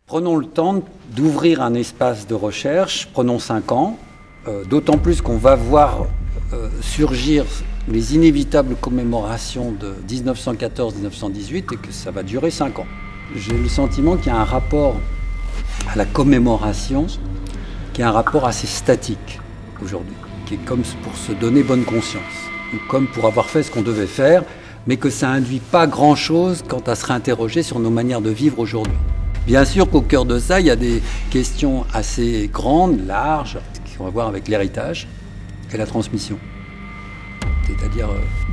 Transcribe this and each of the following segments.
Prenons le temps d'ouvrir un espace de recherche, prenons 5 ans, d'autant plus qu'on va voir surgir les inévitables commémorations de 1914-1918 et que ça va durer 5 ans. J'ai le sentiment qu'il y a un rapport à la commémoration qui est un rapport assez statique aujourd'hui, qui est comme pour se donner bonne conscience, ou comme pour avoir fait ce qu'on devait faire, mais que ça induit pas grand-chose quant à se réinterroger sur nos manières de vivre aujourd'hui. Bien sûr qu'au cœur de ça, il y a des questions assez grandes, larges, qui ont à voir avec l'héritage et la transmission. C'est-à-dire,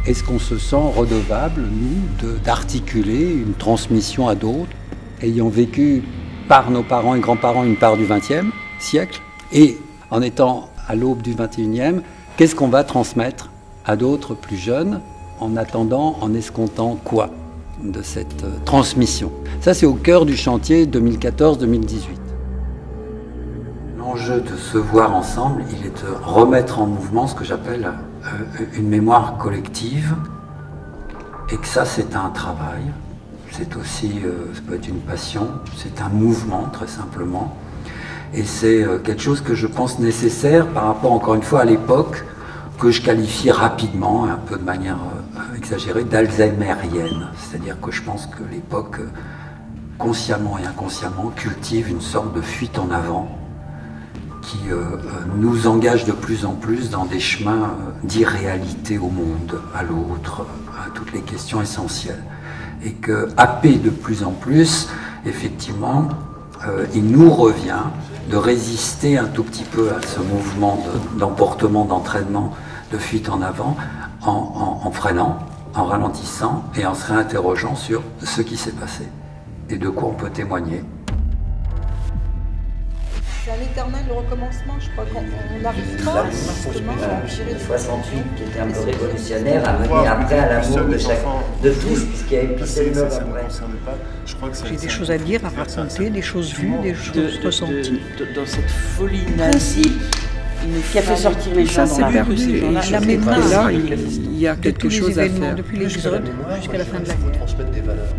est-ce qu'on se sent redevable, nous, d'articuler une transmission à d'autres, ayant vécu par nos parents et grands-parents une part du XXe siècle, et en étant à l'aube du XXIe, qu'est-ce qu'on va transmettre à d'autres plus jeunes, en attendant, en escomptant quoi de cette transmission? Ça, c'est au cœur du chantier 2014-2018. L'enjeu de se voir ensemble, il est de remettre en mouvement ce que j'appelle une mémoire collective, et que ça, c'est un travail. C'est aussi, ça peut être une passion, c'est un mouvement, très simplement. Et c'est quelque chose que je pense nécessaire par rapport, encore une fois, à l'époque, que je qualifie rapidement, un peu de manière exagérée, d'alzheimerienne. C'est-à-dire que je pense que l'époque, consciemment et inconsciemment, cultive une sorte de fuite en avant qui nous engage de plus en plus dans des chemins d'irréalité au monde, à l'autre, à toutes les questions essentielles. Et que, happé de plus en plus, effectivement, il nous revient de résister un tout petit peu à ce mouvement d'emportement, d'entraînement, de fuite en avant, en freinant, en ralentissant et en se réinterrogeant sur ce qui s'est passé et de quoi on peut témoigner. C'est un éternel recommencement, je crois qu'on n'arrive pas justement à gérer 68, qui était un peu révolutionnaire, a mené après à l'amour de tous, ce qui a épicé le meuble après. J'ai des choses à dire, à raconter, des choses vues, des choses ressenties. Dans cette folie nazie qui a fait sortir les gens dans la rue. La mémoire, là, il y a quelque chose à faire. Depuis l'Exode jusqu'à la fin de la guerre. Transmettre des valeurs.